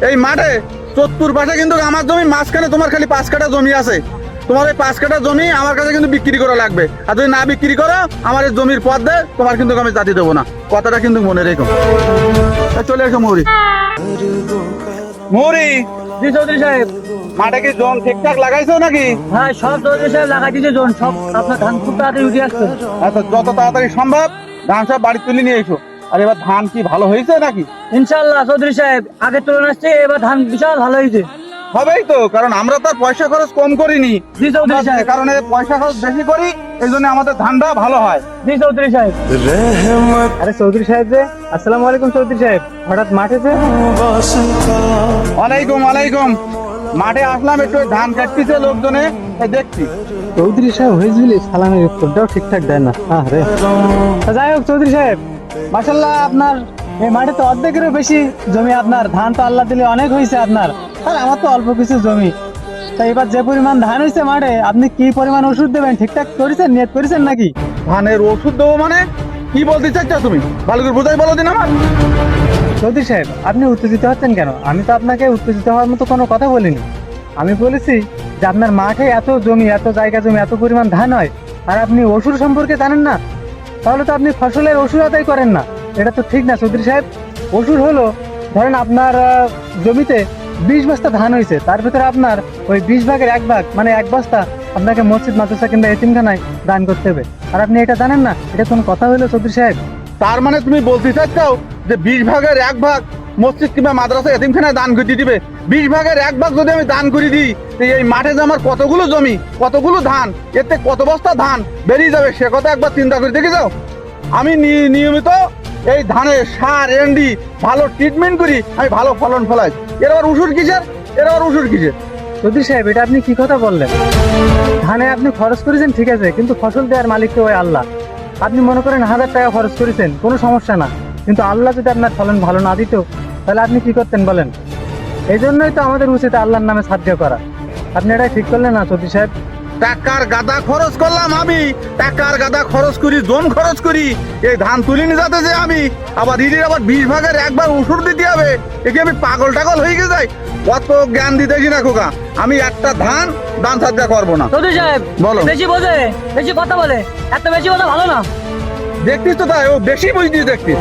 এই মাঠে চতুর্পাশে কিন্তু আমার জমি, মাঝখানে তোমার খালি 5 কাঠা জমি আছে। তোমার এই 5 কাঠা জমি আমার কাছে কিন্তু বিক্রি করা লাগবে, আর যদি না বিক্রি করো আমার এই জমির পথ দে, তোমার কিন্তু আমি জাতি দেবো না। কথাটা কিন্তু মনে রেখো। চলে এসো মৌরি। মৌরি, জি চৌধুরী সাহেব। মাঠে কি জন ঠিকঠাক লাগাইছো নাকি? হ্যাঁ সব চৌধুরী সাহেব লাগাই দিয়েছে জোন, সব আপনার ধান খুব তাড়াতাড়ি উঠে আসছে। আচ্ছা, যত তাড়াতাড়ি সম্ভব ধান সব বাড়ি তুলে নিয়ে এসো। আর এবার ধান কি ভালো হয়েছে নাকি? ইনশাল্লাহ চৌধুরী সাহেব, আগের তুলনায় আসছে এবার ধান বিশাল ভালো হয়েছে। হবেই তো, কারণ আমরা তো আর পয়সা খরচ কম করিনি। জি চৌধুরী সাহেব। কারণে পয়সা খরচ বেশি করি, এই জন্য আমাদের ধানটা ভালো হয়। জি চৌধুরী সাহেব। আরে চৌধুরী সাহেব যে, আসসালামু আলাইকুম চৌধুরী সাহেব, হঠাৎ মাঠে যে? ওয়ালাইকুম ওয়ালাইকুম। মাঠে আসলাম, একটু ধান কাটতেছে লোকজনে, তাই দেখছি। চৌধুরী সাহেব হয়েছিল সালামের উত্তরটাও ঠিকঠাক দেয় না। আরে যাই হোক চৌধুরী সাহেব, মাশাল্লাহ আপনার এই মাঠে তো অর্ধেকেরও বেশি জমি আপনার, ধান তো আল্লাহ দিলে অনেক হয়েছে আপনার, আর আমার তো অল্প কিছু জমি। তাই এবার যে পরিমাণ ধান হয়েছে মাঠে, আপনি কি পরিমাণ ওষুধ দেবেন ঠিকঠাক করেছেন, নিয়ত করেছেন নাকি? ধানের ওষুধ দেবো মানে কি বলতে চাচ্ছ তুমি? ভালো করে বোঝাই বলো দিন আমার। চৌধুরী সাহেব আপনি উত্তেজিত হচ্ছেন কেন? আমি তো আপনাকে উত্তেজিত হওয়ার মতো কোনো কথা বলিনি। আমি বলেছি যে আপনার মাঠে এত জমি, এত জায়গা জমি, এত পরিমাণ ধান হয়, আর আপনি ওষুধ সম্পর্কে জানেন না? তাহলে তো আপনি ফসলের ওষুধ আদায় করেন না, এটা তো ঠিক না চৌধুরী সাহেব। ওষুধ হলো, ধরেন আপনার জমিতে 20 বস্তা ধান হয়েছে, তার ভিতরে আপনার ওই 20 ভাগের 1 ভাগ মানে 1 বস্তা আপনাকে মসজিদ মাদ্রাসা কিংবা এতিমখানায় দান করতে হবে। আর আপনি এটা জানেন না, এটা কোন কথা হলো চৌধুরী সাহেব? তার মানে তুমি বলতে চাচ্ছ যে 20 ভাগের 1 ভাগ মসজিদ কিংবা মাদ্রাসা এতিমখানায় দান করে দিবে? 20 ভাগের 1 ভাগ যদি আমি দান করে দিই, তো এই মাঠে যে আমার কতগুলো জমি, কতগুলো ধান, এতে কত বস্তা ধান বেরিয়ে যাবে, সে কথা একবার চিন্তা করে দেখে যাও। আমি নিয়মিত এই ধানের সার এন্ডি ভালো ট্রিটমেন্ট করি, আমি ভালো ফলন ফলাই। এর আবার ওষুধ কিসের? এর আবার ওষুধ কিসের? চৌধুরী সাহেব এটা আপনি কি কথা বললেন? ধানে আপনি খরচ করেছেন ঠিক আছে, কিন্তু ফসল দেওয়ার মালিক তো ওই আল্লাহ। আপনি মনে করেন 1000 টাকা খরচ করেছেন, কোনো সমস্যা না, কিন্তু আল্লাহ যদি আপনার ফলন ভালো না দিত, তাহলে আপনি কি করতেন বলেন? এই জন্যই তো আমাদের উচিত আল্লাহর নামে সাহায্য করা। আপনি এটা ঠিক করলেন না চৌধুরী সাহেব। টাকার গাদা খরচ করলাম আমি, টাকার গাদা খরচ করি, জোন খরচ করি এই ধান তুলে নিয়ে যাতে, যে আমি আবার ইডির আবার 20 ভাগের 1 ভাগ ওষুধ দিতে হবে, একে আমি পাগল টাগল হয়ে যাই। কত জ্ঞান দিতেছি না খোকা, আমি একটা ধান দান সাধ্যা করবো না। চৌধুরী সাহেব বলো। বেশি বোঝে, বেশি কথা বলে, এত বেশি কথা ভালো না। দেখতিস তো তাই, ও বেশি বুঝতিস দেখতিস।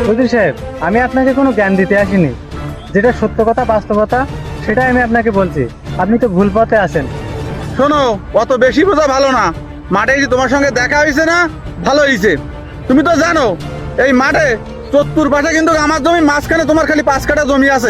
চৌধুরী সাহেব আমি আপনাকে কোনো জ্ঞান দিতে আসিনি, যেটা সত্য কথা বাস্তবতা সেটাই আমি আপনাকে বলছি। আপনি তো ভুল পথে আছেন। শোনো, অত বেশি বোঝা ভালো না। মাঠে যে তোমার সঙ্গে দেখা হয়েছে না, ভালো হয়েছে। তুমি তো জানো এই মাঠে চতুর্পাশে কিন্তু আমার জমি, মাঝখানে তোমার খালি 5 কাঠা জমি আছে।